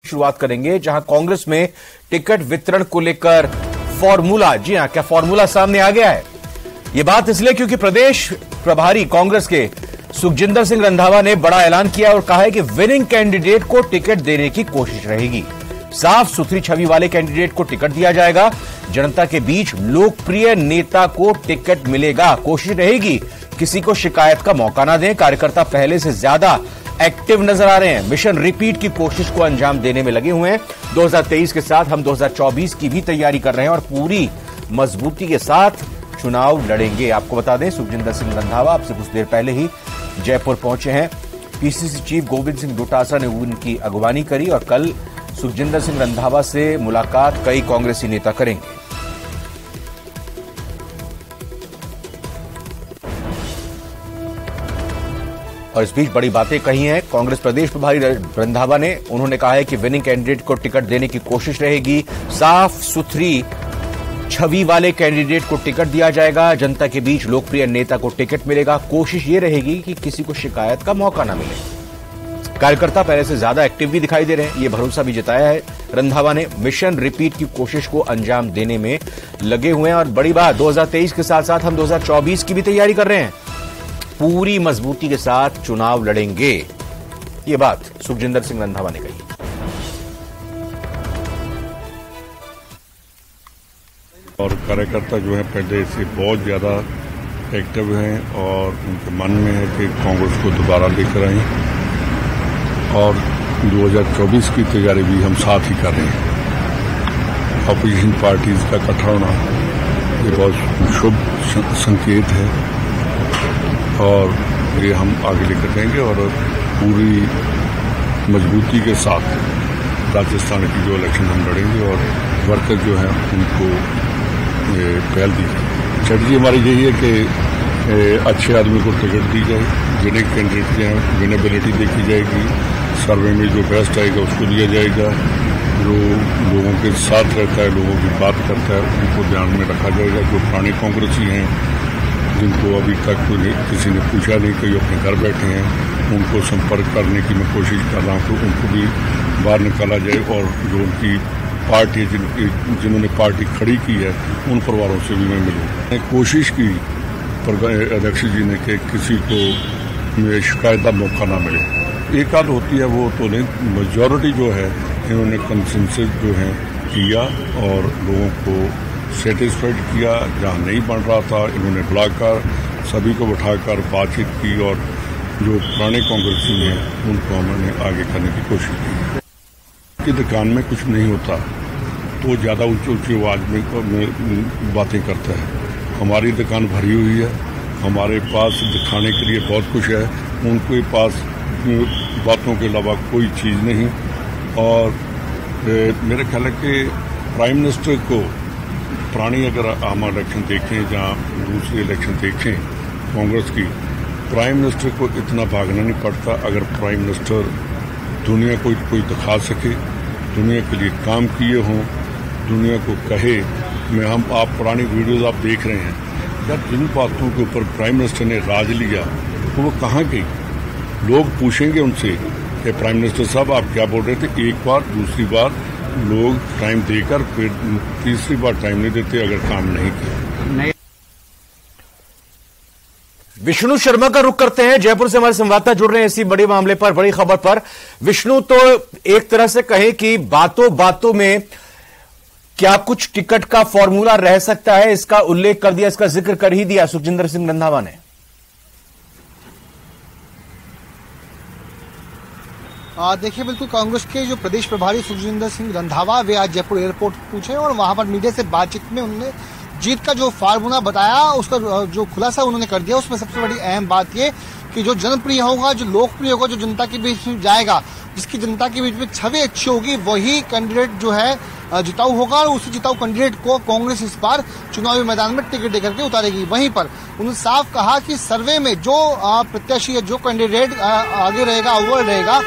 शुरुआत करेंगे, जहां कांग्रेस में टिकट वितरण को लेकर फॉर्मूला, जी हां, क्या फॉर्मूला सामने आ गया है? यह बात इसलिए क्योंकि प्रदेश प्रभारी कांग्रेस के सुखजिंदर सिंह रंधावा ने बड़ा ऐलान किया और कहा है कि विनिंग कैंडिडेट को टिकट देने की कोशिश रहेगी। साफ सुथरी छवि वाले कैंडिडेट को टिकट दिया जाएगा। जनता के बीच लोकप्रिय नेता को टिकट मिलेगा। कोशिश रहेगी किसी को शिकायत का मौका ना दें। कार्यकर्ता पहले से ज्यादा एक्टिव नजर आ रहे हैं। मिशन रिपीट की कोशिश को अंजाम देने में लगे हुए हैं। 2023 के साथ हम 2024 की भी तैयारी कर रहे हैं और पूरी मजबूती के साथ चुनाव लड़ेंगे। आपको बता दें, सुखजिंदर सिंह रंधावा आपसे कुछ देर पहले ही जयपुर पहुंचे हैं। पीसीसी चीफ गोविंद सिंह डोटासरा ने उनकी अगवानी करी और कल सुखजिंदर सिंह रंधावा से मुलाकात कई कांग्रेसी नेता करेंगे। और इस बीच बड़ी बातें कही हैं कांग्रेस प्रदेश प्रभारी रंधावा ने। उन्होंने कहा है कि विनिंग कैंडिडेट को टिकट देने की कोशिश रहेगी। साफ सुथरी छवि वाले कैंडिडेट को टिकट दिया जाएगा। जनता के बीच लोकप्रिय नेता को टिकट मिलेगा। कोशिश ये रहेगी कि किसी को शिकायत का मौका ना मिले। कार्यकर्ता पहले से ज्यादा एक्टिव भी दिखाई दे रहे हैं, ये भरोसा भी जताया है रंधावा ने। मिशन रिपीट की कोशिश को अंजाम देने में लगे हुए हैं और बड़ी बात, 2023 के साथ साथ हम 2024 की भी तैयारी कर रहे हैं। पूरी मजबूती के साथ चुनाव लड़ेंगे, ये बात सुखजिंदर सिंह रंधावा ने कही। और कार्यकर्ता जो है पहले से बहुत ज्यादा एक्टिव हैं और उनके मन में है कि कांग्रेस को दोबारा लेकर आए और 2024 की तैयारी भी हम साथ ही कर रहे हैं। अपोजिशन पार्टीज का इकट्ठा होना ये बहुत शुभ संकेत है और ये हम आगे लेकर जाएंगे और पूरी मजबूती के साथ राजस्थान की जो इलेक्शन हम लड़ेंगे और वर्कर जो है उनको पहल दी जाए। स्ट्रेटजी हमारी यही है कि अच्छे आदमी को टिकट दी जाए, जिन्हें कैंडिडेट के हैं विनेबिलिटी देखी जाएगी, सर्वे में जो बेस्ट आएगा उसको दिया जाएगा, जो लोगों के साथ रहता है, लोगों की बात करता है, उनको ध्यान में रखा जाएगा। जो पुराने कांग्रेसी हैं जिनको अभी तक किसी ने पूछा नहीं, कोई अपने घर बैठे हैं, उनको संपर्क करने की मैं कोशिश कर रहा हूँ कि उनको भी बाहर निकाला जाए और जो उनकी पार्टी जिन्होंने पार्टी खड़ी की है उन परिवारों से भी मैं मिलूँ। कोशिश की अध्यक्ष जी ने कि किसी को शिकायत का मौका ना मिले। एक आध होती है वो तो नहीं, मेजॉरिटी जो है इन्होंने कंसेंसस जो है किया और लोगों को सेटिस्फाइड किया। जहाँ नहीं बन रहा था इन्होंने बुलाकर सभी को बिठाकर बातचीत की और जो पुराने कांग्रेसी हैं उनको हमने आगे करने की कोशिश की। कि दुकान में कुछ नहीं होता तो ज़्यादा ऊंची ऊंची आवाज में बातें करता है। हमारी दुकान भरी हुई है, हमारे पास दिखाने के लिए बहुत कुछ है, उनके पास बातों के अलावा कोई चीज़ नहीं। और मेरे ख्याल है कि प्राइम मिनिस्टर को पुरानी अगर हम इलेक्शन देखें, जहाँ दूसरी इलेक्शन देखें कांग्रेस की, प्राइम मिनिस्टर को इतना भागना नहीं पड़ता। अगर प्राइम मिनिस्टर दुनिया को कोई दिखा सके, दुनिया के लिए काम किए हों, दुनिया को कहे आप पुरानी वीडियोस आप देख रहे हैं, जब जिन बातों के ऊपर प्राइम मिनिस्टर ने राज लिया तो वो कहाँ गई? लोग पूछेंगे उनसे कि प्राइम मिनिस्टर साहब आप क्या बोल रहे थे? एक बार, दूसरी बार लोग टाइम देकर फिर तीसरी बार टाइम नहीं देते अगर काम नहीं किया। विष्णु शर्मा का रुख करते हैं। जयपुर से हमारे संवाददाता जुड़ रहे हैं इसी बड़े मामले पर, बड़ी खबर पर। विष्णु, तो एक तरह से कहें कि बातों बातों में क्या कुछ टिकट का फॉर्मूला रह सकता है, इसका उल्लेख कर दिया, इसका जिक्र कर ही दिया सुखजिंदर सिंह रंधावा ने। देखिए, बिल्कुल कांग्रेस के जो प्रदेश प्रभारी सुखजिंदर सिंह रंधावा वे आज जयपुर एयरपोर्ट पूछे और वहां पर मीडिया से बातचीत में उन्होंने जीत का जो फार्मूला बताया, उसका जो खुलासा उन्होंने कर दिया। उसमें सबसे बड़ी अहम बात ये कि जो जनप्रिय होगा, जो लोकप्रिय होगा, जो जनता के बीच में जाएगा, जिसकी जनता के बीच में छवि अच्छी होगी, वही कैंडिडेट जो है जिताऊ होगा और उसी जिताऊ कैंडिडेट को कांग्रेस इस बार चुनावी मैदान में टिकट देकर के उतारेगी। वहीं पर उन्होंने साफ कहा कि सर्वे में जो प्रत्याशी है, जो कैंडिडेट आगे रहेगा, अव्वल रहेगा,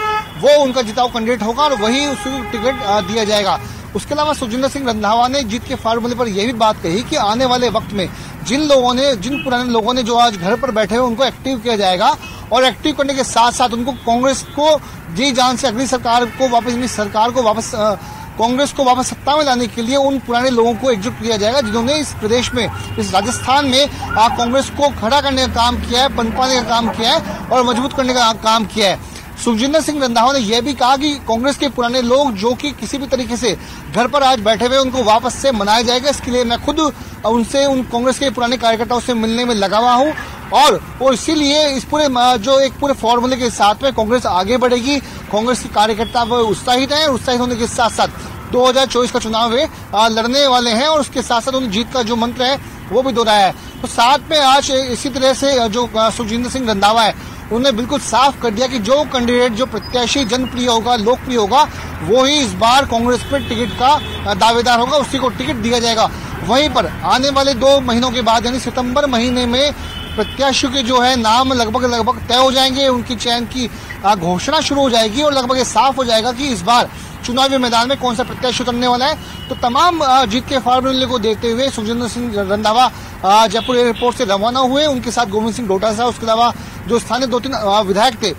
वो उनका जिताऊ कैंडिडेट होगा और वही उसको टिकट दिया जाएगा। उसके अलावा सुखजिंदर सिंह रंधावा ने जीत के फार्मूले पर यह भी बात कही कि आने वाले वक्त में जिन पुराने लोगों ने जो आज घर पर बैठे हुए उनको एक्टिव किया जाएगा और एक्टिव करने के साथ साथ उनको कांग्रेस को जी जान से अगली सरकार को वापस सत्ता में लाने के लिए उन पुराने लोगों को एकजुट किया जाएगा जिन्होंने इस प्रदेश में, इस राजस्थान में कांग्रेस को खड़ा करने का काम किया है, पनपाने का काम किया है और मजबूत करने का काम किया है। सुखजिंदर सिंह रंधावा ने यह भी कहा कि कांग्रेस के पुराने लोग जो कि किसी भी तरीके से घर पर आज बैठे हुए उनको वापस से मनाया जाएगा। इसके लिए मैं खुद उन कांग्रेस के पुराने कार्यकर्ताओं से मिलने में लगा हुआ हूं और इसीलिए इस पूरे फॉर्मूले के साथ में कांग्रेस आगे बढ़ेगी। कांग्रेस के कार्यकर्ता वो उत्साहित हैं, उत्साहित होने के साथ साथ 2024 का चुनाव लड़ने वाले हैं और उसके साथ साथ उन्हें जीत का जो मंत्र है वो भी दोहराया है। तो साथ में आज इसी तरह से जो सुखजिंदर सिंह रंधावा है उन्होंने बिल्कुल साफ कर दिया कि जो कैंडिडेट, जो प्रत्याशी जनप्रिय होगा, लोकप्रिय होगा, वो ही इस बार कांग्रेस पर टिकट का दावेदार होगा, उसी को टिकट दिया जाएगा। वहीं पर आने वाले 2 महीनों के बाद यानी सितंबर महीने में प्रत्याशियों के जो है नाम लगभग तय हो जाएंगे, उनकी चयन की घोषणा शुरू हो जाएगी और लगभग ये साफ हो जाएगा कि इस बार चुनावी मैदान में कौन सा प्रत्याशी उतरने वाला है। तो तमाम जीत के फार्मूले को देखते हुए सुखजिंदर सिंह रंधावा जयपुर एयरपोर्ट से रवाना हुए। उनके साथ गोविंद सिंह डोटासरा, उसके अलावा जो स्थानीय 2-3 विधायक थे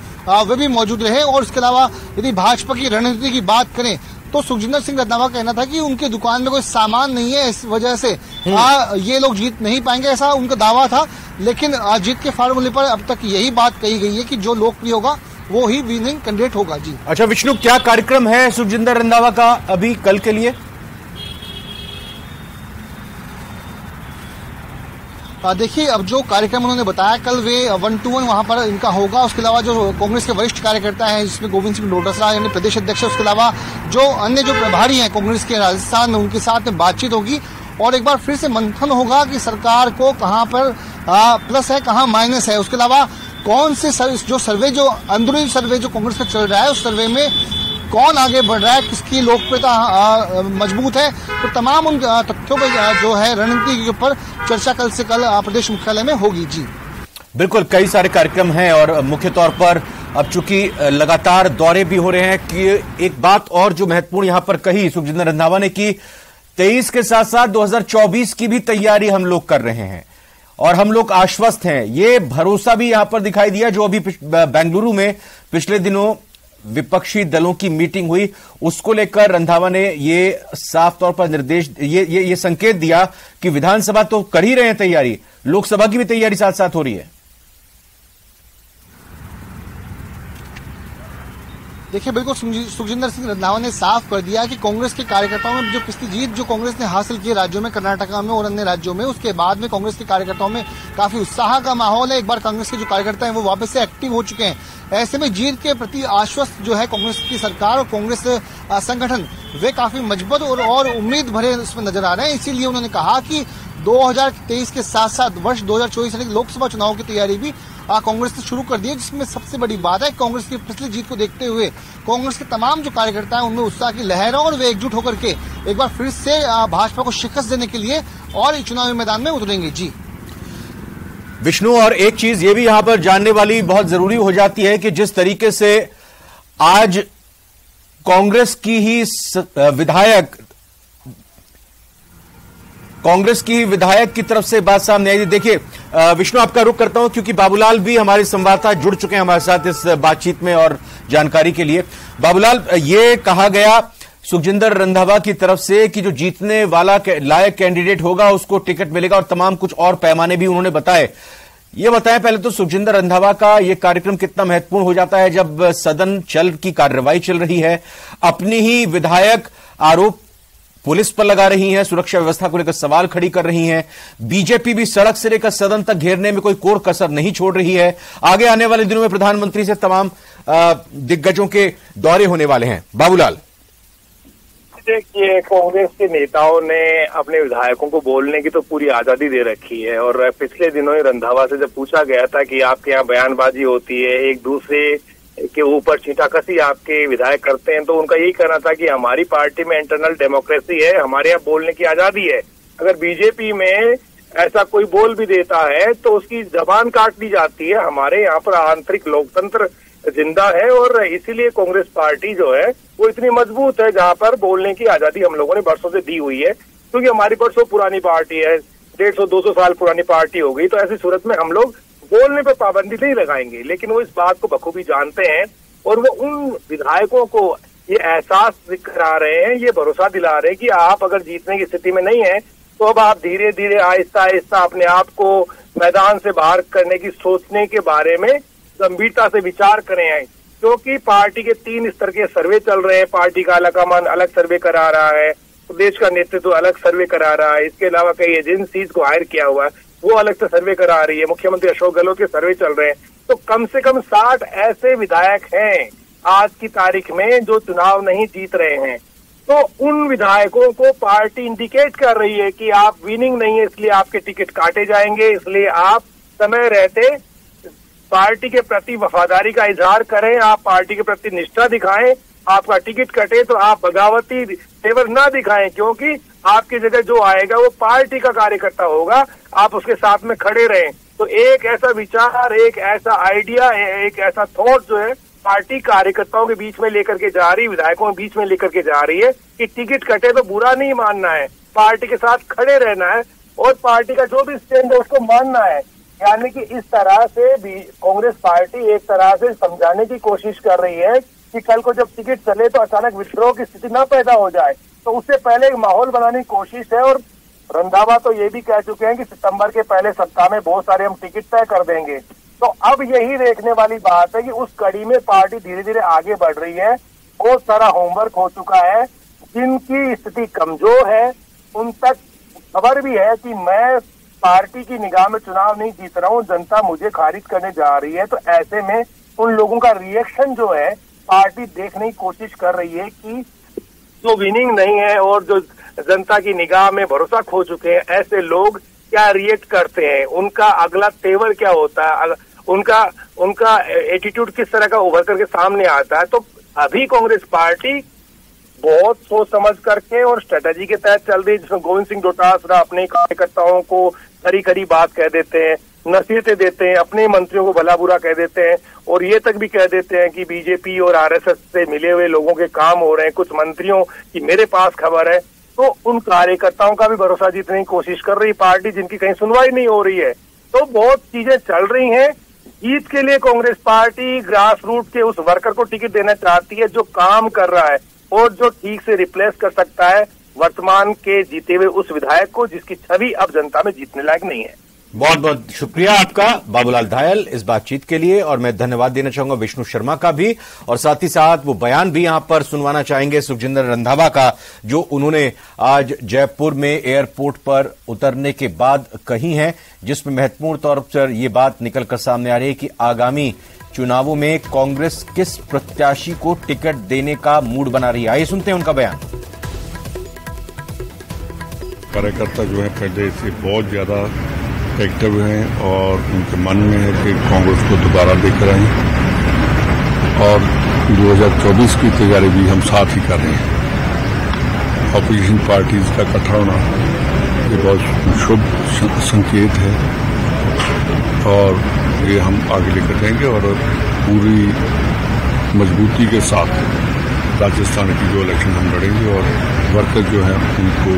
वे भी मौजूद रहे। और इसके अलावा यदि भाजपा की रणनीति की बात करें तो सुखजिंदर सिंह रंधावा का कहना था कि उनके दुकान में कोई सामान नहीं है, इस वजह से ये लोग जीत नहीं पाएंगे, ऐसा उनका दावा था। लेकिन जीत के फार्मूले पर अब तक यही बात कही गई है कि जो लोकप्रिय होगा वो ही विनिंग कैंडिडेट होगा। जी अच्छा विष्णु, क्या कार्यक्रम है सुखजिंदर रंधावा का अभी कल के लिए? देखिए, अब जो कार्यक्रम उन्होंने बताया कल वे 1-to-1 वहां पर इनका होगा। उसके अलावा जो कांग्रेस के वरिष्ठ कार्यकर्ता हैं जिसमें गोविंद सिंह डोटासरा यानी प्रदेश अध्यक्ष, उसके अलावा जो अन्य जो प्रभारी हैं कांग्रेस के राजस्थान में, उनके साथ में बातचीत होगी और एक बार फिर से मंथन होगा कि सरकार को कहां पर प्लस है, कहां माइनस है। उसके अलावा कौन से जो अंदरूनी सर्वे जो कांग्रेस का चल रहा है उस सर्वे में कौन आगे बढ़ रहा है, किसकी लोकप्रियता मजबूत है, तो तमाम उन तथ्यों पर जो है रणनीति के ऊपर चर्चा कल प्रदेश मुख्यालय में होगी। जी बिल्कुल, कई सारे कार्यक्रम हैं और मुख्य तौर पर अब चूंकि लगातार दौरे भी हो रहे हैं कि एक बात और जो महत्वपूर्ण यहां पर कही सुखजिंदर रंधावा ने कि 23 के साथ साथ 2024 की भी तैयारी हम लोग कर रहे हैं और हम लोग आश्वस्त हैं। ये भरोसा भी यहां पर दिखाई दिया जो अभी बेंगलुरु में पिछले दिनों विपक्षी दलों की मीटिंग हुई, उसको लेकर रंधावा ने ये साफ तौर पर निर्देश ये संकेत दिया कि विधानसभा तो कर ही रहे हैं तैयारी, लोकसभा की भी तैयारी साथ साथ हो रही है। देखिए, बिल्कुल सुखजिंदर सिंह रंधावा ने साफ कर दिया कि कांग्रेस के कार्यकर्ताओं में जो पिछली जीत जो कांग्रेस ने हासिल की राज्यों में, कर्नाटका में और अन्य राज्यों में, उसके बाद में कांग्रेस के कार्यकर्ताओं में काफी उत्साह का माहौल है। एक बार कांग्रेस के जो कार्यकर्ता हैं वो वापस से एक्टिव हो चुके हैं। ऐसे में जीत के प्रति आश्वस्त जो है कांग्रेस की सरकार और कांग्रेस संगठन वे काफी मजबूत और उम्मीद भरे इसमें नजर आ रहे हैं। इसीलिए उन्होंने कहा कि 2023 के साथ साथ वर्ष 2024 यानी लोकसभा चुनाव की तैयारी भी कांग्रेस ने शुरू कर दी है, जिसमें सबसे बड़ी बात है कांग्रेस की पिछली जीत को देखते हुए कांग्रेस के तमाम जो कार्यकर्ता हैं उनमें उत्साह की लहर है और वे एकजुट होकर के एक बार फिर से भाजपा को शिकस्त देने के लिए और चुनावी मैदान में उतरेंगे। जी विष्णु, और एक चीज ये भी यहां पर जानने वाली बहुत जरूरी हो जाती है कि जिस तरीके से आज कांग्रेस की ही विधायक की तरफ से बात सामने आई। देखिए विष्णु, आपका रुख करता हूं क्योंकि बाबूलाल भी हमारे संवाददाता जुड़ चुके हैं हमारे साथ इस बातचीत में और जानकारी के लिए। बाबूलाल, ये कहा गया सुखजिंदर रंधावा की तरफ से कि जो जीतने वाला लायक कैंडिडेट होगा उसको टिकट मिलेगा और तमाम कुछ और पैमाने भी उन्होंने बताए। ये बताएं पहले तो सुखजिंदर रंधावा का ये कार्यक्रम कितना महत्वपूर्ण हो जाता है जब सदन की कार्रवाई चल रही है, अपनी ही विधायक आरोप पुलिस पर लगा रही हैं, सुरक्षा व्यवस्था को लेकर सवाल खड़ी कर रही हैं, बीजेपी भी सड़क से लेकर सदन तक घेरने में कोई कोर कसर नहीं छोड़ रही है। आगे आने वाले दिनों में प्रधानमंत्री से तमाम दिग्गजों के दौरे होने वाले हैं। बाबूलाल, देखिए, कांग्रेस के नेताओं ने अपने विधायकों को बोलने की तो पूरी आजादी दे रखी है और पिछले दिनों ही रंधावा से जब पूछा गया था कि आपके यहाँ बयानबाजी होती है, एक दूसरे के ऊपर छींटाकशी आपके विधायक करते हैं, तो उनका यही कहना था कि हमारी पार्टी में इंटरनल डेमोक्रेसी है, हमारे यहाँ बोलने की आजादी है। अगर बीजेपी में ऐसा कोई बोल भी देता है तो उसकी जबान काट दी जाती है। हमारे यहाँ पर आंतरिक लोकतंत्र जिंदा है और इसीलिए कांग्रेस पार्टी जो है वो इतनी मजबूत है, जहां पर बोलने की आजादी हम लोगों ने बरसों से दी हुई है, क्योंकि हमारी बरसों पुरानी पार्टी है, 150-200 साल पुरानी पार्टी हो गई। तो ऐसी सूरत में हम लोग बोलने पे पाबंदी नहीं लगाएंगे, लेकिन वो इस बात को बखूबी जानते हैं और वो उन विधायकों को ये एहसास करा रहे हैं, ये भरोसा दिला रहे हैं कि आप अगर जीतने की स्थिति में नहीं है तो अब आप धीरे धीरे आहिस्ता आहिस्ता अपने आप को मैदान से बाहर करने की सोचने के बारे में गंभीरता से विचार करें, क्योंकि पार्टी के 3 स्तर के सर्वे चल रहे हैं। पार्टी का आलाकमान अलग सर्वे करा रहा है, प्रदेश का नेतृत्व अलग सर्वे करा रहा है, इसके अलावा कई एजेंसीज को हायर किया हुआ है वो अलग से सर्वे करा रही है, मुख्यमंत्री अशोक गहलोत के सर्वे चल रहे हैं। तो कम से कम 60 ऐसे विधायक हैं आज की तारीख में जो चुनाव नहीं जीत रहे हैं। तो उन विधायकों को पार्टी इंडिकेट कर रही है कि आप विनिंग नहीं है, इसलिए आपके टिकट काटे जाएंगे, इसलिए आप समय रहते पार्टी के प्रति वफादारी का इजहार करें, आप पार्टी के प्रति निष्ठा दिखाएं। आपका टिकट कटे तो आप बगावती तेवर ना दिखाएं, क्योंकि आपकी जगह जो आएगा वो पार्टी का कार्यकर्ता होगा, आप उसके साथ में खड़े रहें। तो एक ऐसा विचार, एक ऐसा आइडिया, एक ऐसा थॉट जो है पार्टी कार्यकर्ताओं के बीच में लेकर के जा रही, विधायकों के बीच में लेकर के जा रही है कि टिकट कटे तो बुरा नहीं मानना है, पार्टी के साथ खड़े रहना है और पार्टी का जो भी स्टैंड है उसको मानना है। यानी कि इस तरह से भी कांग्रेस पार्टी एक तरह से समझाने की कोशिश कर रही है कि कल को जब टिकट चले तो अचानक विद्रोह की स्थिति न पैदा हो जाए, तो उससे पहले एक माहौल बनाने की कोशिश है। और रंधावा तो ये भी कह चुके हैं कि सितंबर के पहले सप्ताह में बहुत सारे हम टिकट तय कर देंगे। तो अब यही देखने वाली बात है कि उस कड़ी में पार्टी धीरे धीरे आगे बढ़ रही है। बहुत सारा होमवर्क हो चुका है, जिनकी स्थिति कमजोर है उन तक खबर भी है कि मैं पार्टी की निगाह में चुनाव नहीं जीत रहा हूं, जनता मुझे खारिज करने जा रही है। तो ऐसे में उन लोगों का रिएक्शन जो है पार्टी देखने की कोशिश कर रही है कि जो विनिंग नहीं है और जो जनता की निगाह में भरोसा खो चुके हैं, ऐसे लोग क्या रिएक्ट करते हैं, उनका अगला तेवर क्या होता है, उनका एटीट्यूड किस तरह का उभर करके सामने आता है। तो अभी कांग्रेस पार्टी बहुत सोच समझ करके और स्ट्रेटेजी के तहत चल रही है, जिसमें गोविंद सिंह डोटासरा अपने कार्यकर्ताओं को खरी खरी बात कह देते हैं, नसीहतें देते हैं, अपने मंत्रियों को भला बुरा कह देते हैं और ये तक भी कह देते हैं कि बीजेपी और आरएसएस से मिले हुए लोगों के काम हो रहे हैं, कुछ मंत्रियों की मेरे पास खबर है। तो उन कार्यकर्ताओं का भी भरोसा जीतने की कोशिश कर रही पार्टी, जिनकी कहीं सुनवाई नहीं हो रही है। तो बहुत चीजें चल रही हैं। जीत के लिए कांग्रेस पार्टी ग्रास रूट के उस वर्कर को टिकट देना चाहती है जो काम कर रहा है और जो ठीक से रिप्लेस कर सकता है वर्तमान के जीते हुए उस विधायक को, जिसकी छवि अब जनता में जीतने लायक नहीं है। बहुत बहुत शुक्रिया आपका बाबूलाल धायल इस बातचीत के लिए, और मैं धन्यवाद देना चाहूंगा विष्णु शर्मा का भी, और साथ ही साथ वो बयान भी यहां पर सुनवाना चाहेंगे सुखजिंदर रंधावा का, जो उन्होंने आज जयपुर में एयरपोर्ट पर उतरने के बाद कही है, जिसमें महत्वपूर्ण तौर पर यह बात निकलकर सामने आ रही है कि आगामी चुनावों में कांग्रेस किस प्रत्याशी को टिकट देने का मूड बना रही है। आइए सुनते हैं उनका बयान। कार्यकर्ता जो है पहले से बहुत ज्यादा एक्टिव हैं और उनके मन में है कि कांग्रेस को दोबारा लेकर आए, और 2024 की तैयारी भी हम साथ ही कर रहे हैं। अपोजिशन पार्टीज का इकट्ठा होना ये बहुत शुभ संकेत है और ये हम आगे लेकर जाएंगे और पूरी मजबूती के साथ राजस्थान की जो इलेक्शन हम लड़ेंगे और वर्कर जो है उनको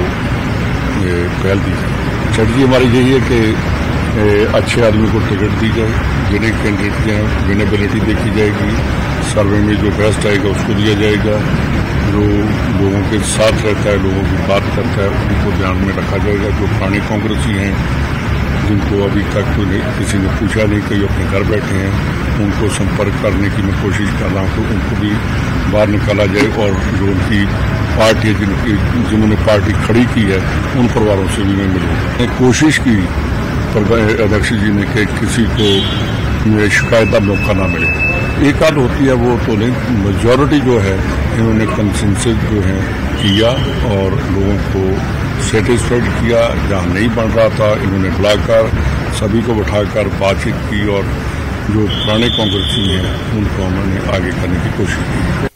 पहल दी जाए। स्ट्रेटजी हमारी यही है कि अच्छे आदमी को टिकट दी जाए, जिन्हें कैंडिडेट की विनेबिलिटी देखी जाएगी, सर्वे में जो बेस्ट आएगा उसको दिया जाएगा, जो लोगों के साथ रहता है, लोगों की बात करता है, उनको ध्यान में रखा जाएगा। जो पुराने कांग्रेसी हैं जिनको अभी तक किसी ने पूछा नहीं, कई अपने घर बैठे हैं, उनको संपर्क करने की मैं कोशिश कर रहा हूँ, तो उनको भी बाहर निकाला जाए और जो उनकी पार्टी जिन्होंने पार्टी खड़ी की है उन परिवारों से भी मैं मिलूँ। कोशिश की अध्यक्ष जी ने कि किसी को शिकायत का मौका ना मिले। एक आध होती है वो तो नहीं, मेजॉरिटी जो है इन्होंने कंसेंसस जो है किया और लोगों को सेटिस्फाइड किया। जहाँ नहीं बन रहा था इन्होंने बुलाकर सभी को बैठाकर बातचीत की और जो पुराने कांग्रेसी हैं उनको उन्होंने आगे करने की कोशिश की।